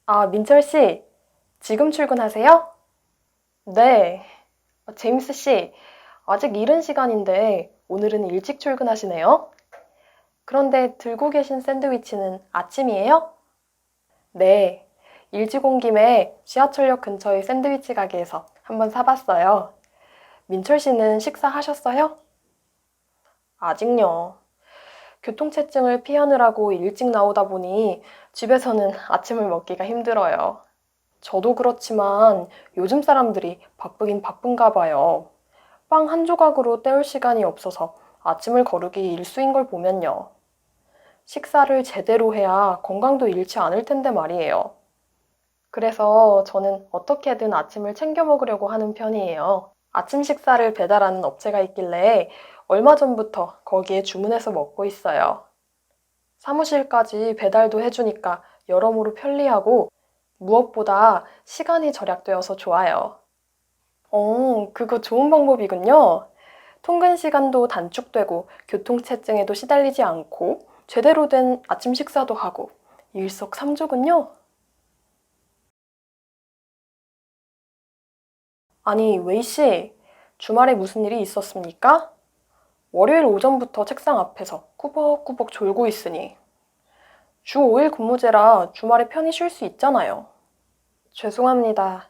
아, 민철 씨, 지금 출근하세요? 네. 제임스 씨, 아직 이른 시간인데 오늘은 일찍 출근하시네요? 그런데 들고 계신 샌드위치는 아침이에요? 네. 일찍 온 김에 지하철역 근처의 샌드위치 가게에서 한번 사봤어요. 민철 씨는 식사하셨어요? 아직요. 교통체증을 피하느라고 일찍 나오다 보니 집에서는 아침을 먹기가 힘들어요. 저도 그렇지만 요즘 사람들이 바쁘긴 바쁜가 봐요. 빵 한 조각으로 때울 시간이 없어서 아침을 거르기 일수인 걸 보면요. 식사를 제대로 해야 건강도 잃지 않을 텐데 말이에요. 그래서 저는 어떻게든 아침을 챙겨 먹으려고 하는 편이에요. 아침 식사를 배달하는 업체가 있길래 얼마 전부터 거기에 주문해서 먹고 있어요. 사무실까지 배달도 해주니까 여러모로 편리하고 무엇보다 시간이 절약되어서 좋아요. 그거 좋은 방법이군요. 통근 시간도 단축되고 교통체증에도 시달리지 않고 제대로 된 아침 식사도 하고 일석삼조군요. 아니, 웨이 씨, 주말에 무슨 일이 있었습니까? 월요일 오전부터 책상 앞에서 꾸벅꾸벅 졸고 있으니 주 5일 근무제라 주말에 편히 쉴 수 있잖아요. 죄송합니다.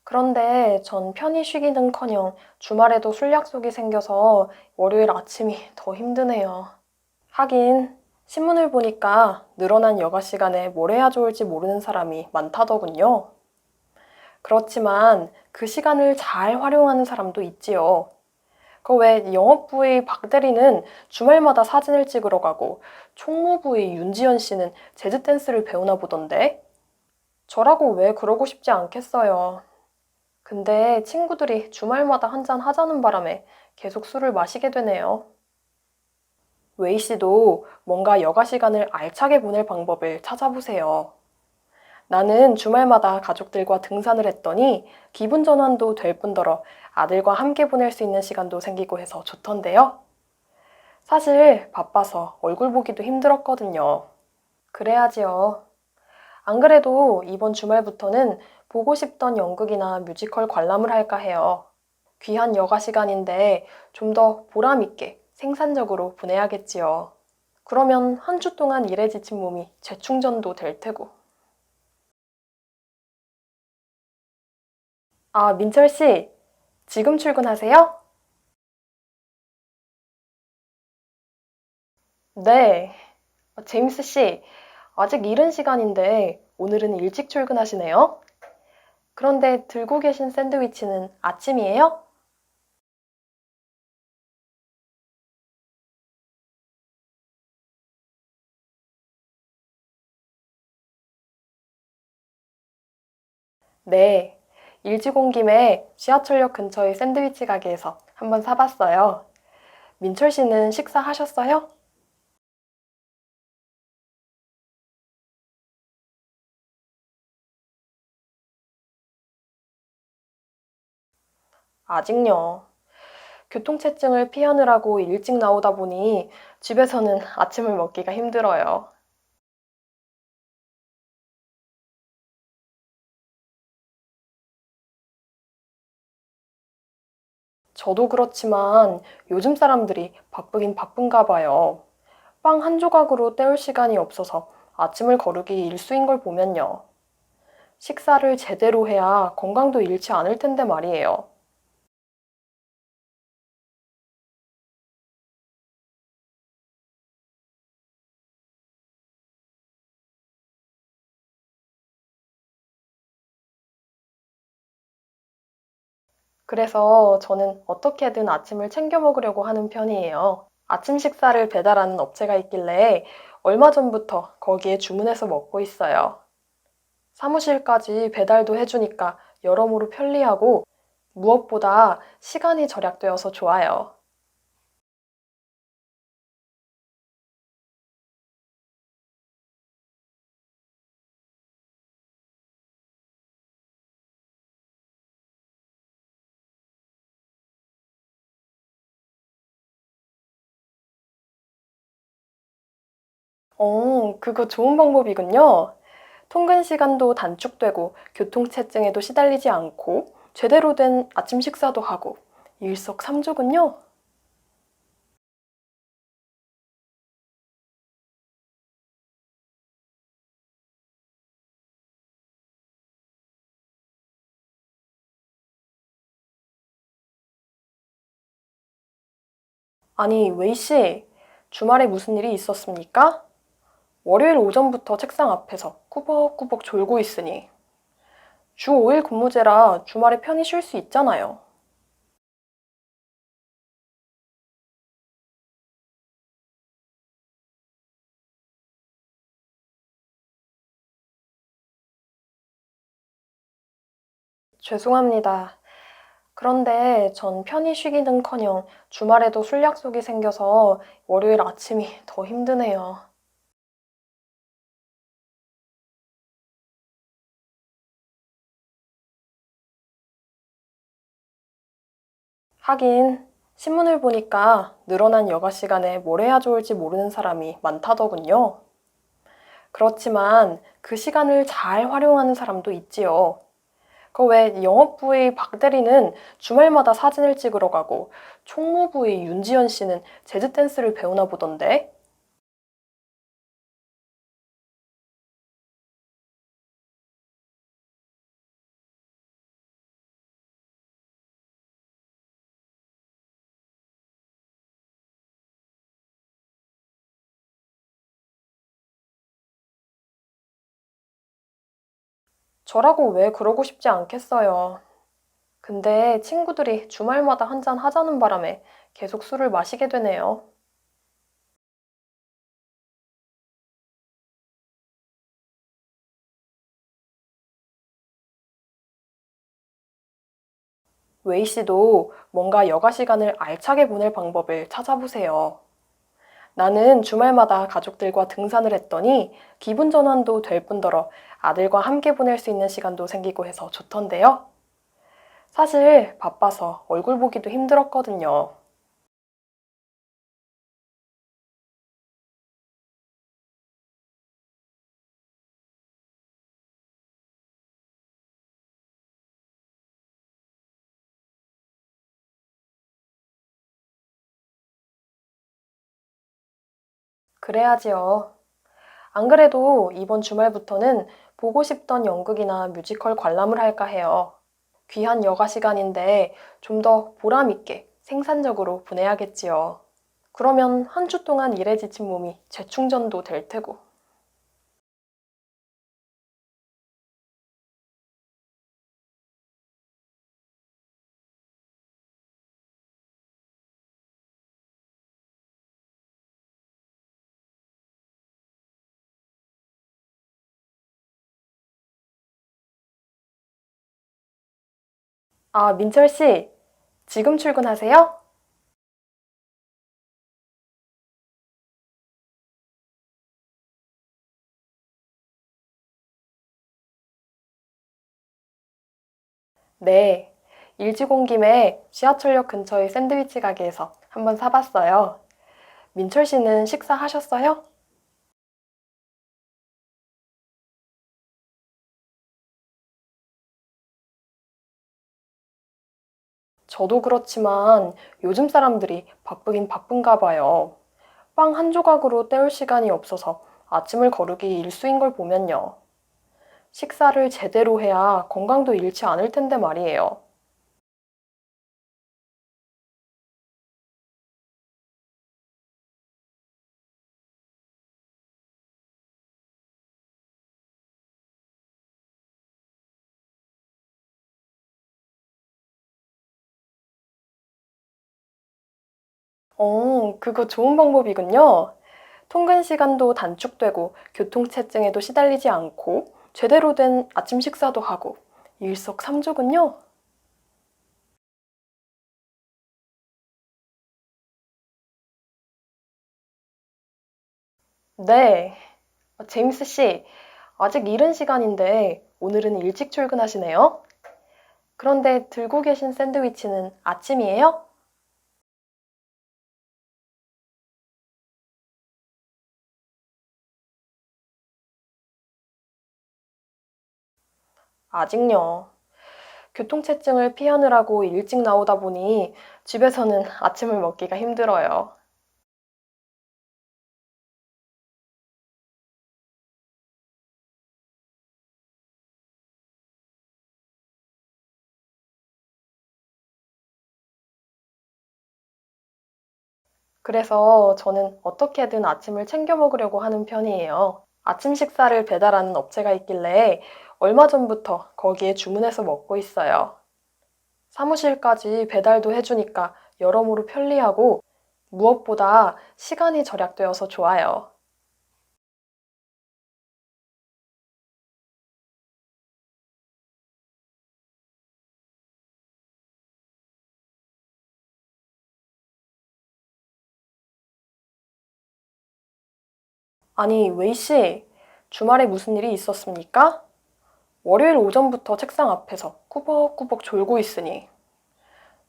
그런데 전 편히 쉬기는커녕 주말에도 술 약속이 생겨서 월요일 아침이 더 힘드네요. 하긴 신문을 보니까 늘어난 여가 시간에 뭘 해야 좋을지 모르는 사람이 많다더군요. 그렇지만 그 시간을 잘 활용하는 사람도 있지요. 그 외 영업부의 박 대리는 주말마다 사진을 찍으러 가고 총무부의 윤지연 씨는 재즈 댄스를 배우나 보던데 저라고 왜 그러고 싶지 않겠어요. 근데 친구들이 주말마다 한잔 하자는 바람에 계속 술을 마시게 되네요. 웨이 씨도 뭔가 여가 시간을 알차게 보낼 방법을 찾아보세요. 나는 주말마다 가족들과 등산을 했더니 기분 전환도 될 뿐더러 아들과 함께 보낼 수 있는 시간도 생기고 해서 좋던데요. 사실 바빠서 얼굴 보기도 힘들었거든요. 그래야지요. 안 그래도 이번 주말부터는 보고 싶던 연극이나 뮤지컬 관람을 할까 해요. 귀한 여가 시간인데 좀 더 보람 있게 생산적으로 보내야겠지요. 그러면 한 주 동안 일에 지친 몸이 재충전도 될 테고. 아, 민철 씨, 지금 출근하세요? 네. 제임스 씨, 아직 이른 시간인데 오늘은 일찍 출근하시네요? 그런데 들고 계신 샌드위치는 아침이에요? 네. 일찍 온 김에 지하철역 근처의 샌드위치 가게에서 한번 사봤어요. 민철 씨는 식사하셨어요? 아직요. 교통체증을 피하느라고 일찍 나오다 보니 집에서는 아침을 먹기가 힘들어요. 저도 그렇지만 요즘 사람들이 바쁘긴 바쁜가 봐요. 빵 한 조각으로 때울 시간이 없어서 아침을 거르기 일수인 걸 보면요. 식사를 제대로 해야 건강도 잃지 않을 텐데 말이에요. 그래서 저는 어떻게든 아침을 챙겨 먹으려고 하는 편이에요. 아침 식사를 배달하는 업체가 있길래 얼마 전부터 거기에 주문해서 먹고 있어요. 사무실까지 배달도 해주니까 여러모로 편리하고 무엇보다 시간이 절약되어서 좋아요. 그거 좋은 방법이군요. 통근 시간도 단축되고 교통체증에도 시달리지 않고 제대로 된 아침 식사도 하고 일석삼조군요. 아니, 웨이 씨, 주말에 무슨 일이 있었습니까? 월요일 오전부터 책상 앞에서 꾸벅꾸벅 졸고 있으니 주 5일 근무제라 주말에 편히 쉴 수 있잖아요. 죄송합니다. 그런데 전 편히 쉬기는커녕 주말에도 술 약속이 생겨서 월요일 아침이 더 힘드네요. 하긴 신문을 보니까 늘어난 여가 시간에 뭘 해야 좋을지 모르는 사람이 많다더군요. 그렇지만 그 시간을 잘 활용하는 사람도 있지요. 그 외 영업부의 박 대리는 주말마다 사진을 찍으러 가고 총무부의 윤지연 씨는 재즈 댄스를 배우나 보던데. 저라고 왜 그러고 싶지 않겠어요. 근데 친구들이 주말마다 한 잔 하자는 바람에 계속 술을 마시게 되네요. 웨이 씨도 뭔가 여가 시간을 알차게 보낼 방법을 찾아보세요. 나는 주말마다 가족들과 등산을 했더니 기분 전환도 될 뿐더러 아들과 함께 보낼 수 있는 시간도 생기고 해서 좋던데요. 사실 바빠서 얼굴 보기도 힘들었거든요. 그래야지요. 안 그래도 이번 주말부터는 보고 싶던 연극이나 뮤지컬 관람을 할까 해요. 귀한 여가 시간인데 좀 더 보람 있게 생산적으로 보내야겠지요. 그러면 한 주 동안 일에 지친 몸이 재충전도 될 테고. 아, 민철 씨, 지금 출근하세요? 네. 일찍 온 김에 지하철역 근처의 샌드위치 가게에서 한번 사봤어요. 민철 씨는 식사하셨어요? 저도 그렇지만 요즘 사람들이 바쁘긴 바쁜가 봐요. 빵 한 조각으로 때울 시간이 없어서 아침을 거르기 일수인 걸 보면요. 식사를 제대로 해야 건강도 잃지 않을 텐데 말이에요. 그거 좋은 방법이군요. 통근 시간도 단축되고 교통체증에도 시달리지 않고 제대로 된 아침 식사도 하고 일석삼조군요. 네. 제임스 씨, 아직 이른 시간인데 오늘은 일찍 출근하시네요? 그런데 들고 계신 샌드위치는 아침이에요? 아직요. 교통체증을 피하느라고 일찍 나오다 보니 집에서는 아침을 먹기가 힘들어요. 그래서 저는 어떻게든 아침을 챙겨 먹으려고 하는 편이에요. 아침 식사를 배달하는 업체가 있길래 얼마 전부터 거기에 주문해서 먹고 있어요. 사무실까지 배달도 해주니까 여러모로 편리하고 무엇보다 시간이 절약되어서 좋아요. 아니, 웨이 씨, 주말에 무슨 일이 있었습니까? 월요일 오전부터 책상 앞에서 꾸벅꾸벅 졸고 있으니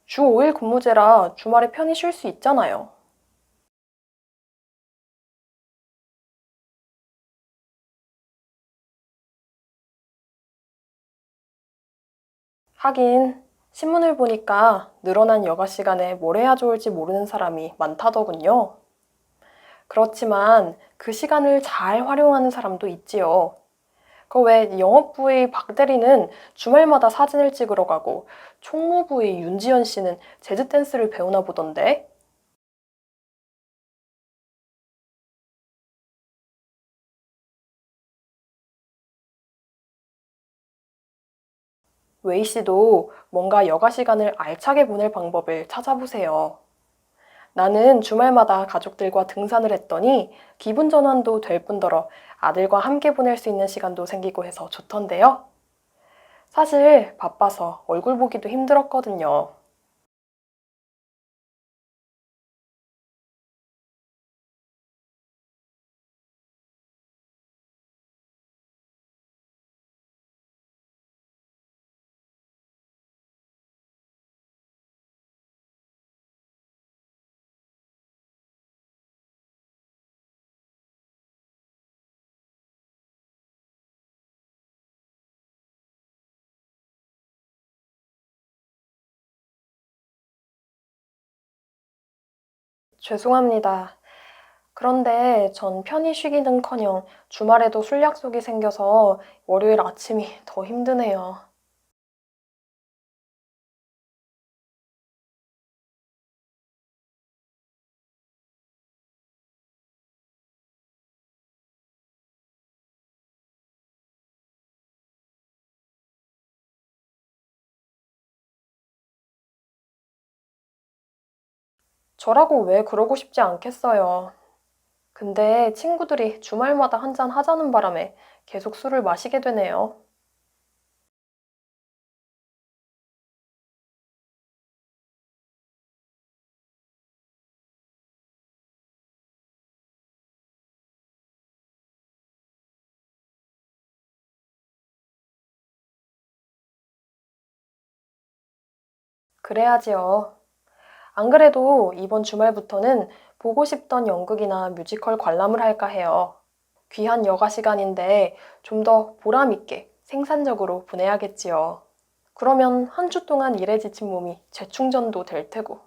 주 5일 근무제라 주말에 편히 쉴 수 있잖아요. 하긴 신문을 보니까 늘어난 여가 시간에 뭘 해야 좋을지 모르는 사람이 많다더군요. 그렇지만 그 시간을 잘 활용하는 사람도 있지요. 그 외 영업부의 박 대리는 주말마다 사진을 찍으러 가고 총무부의 윤지연 씨는 재즈 댄스를 배우나 보던데. 웨이 씨도 뭔가 여가 시간을 알차게 보낼 방법을 찾아보세요. 나는 주말마다 가족들과 등산을 했더니 기분 전환도 될 뿐더러 아들과 함께 보낼 수 있는 시간도 생기고 해서 좋던데요. 사실 바빠서 얼굴 보기도 힘들었거든요. 죄송합니다. 그런데 전 편히 쉬기는커녕 주말에도 술 약속이 생겨서 월요일 아침이 더 힘드네요. 저라고 왜 그러고 싶지 않겠어요. 근데 친구들이 주말마다 한잔 하자는 바람에 계속 술을 마시게 되네요. 그래야지요. 안 그래도 이번 주말부터는 보고 싶던 연극이나 뮤지컬 관람을 할까 해요. 귀한 여가 시간인데 좀 더 보람 있게 생산적으로 보내야겠지요. 그러면 한 주 동안 일에 지친 몸이 재충전도 될 테고.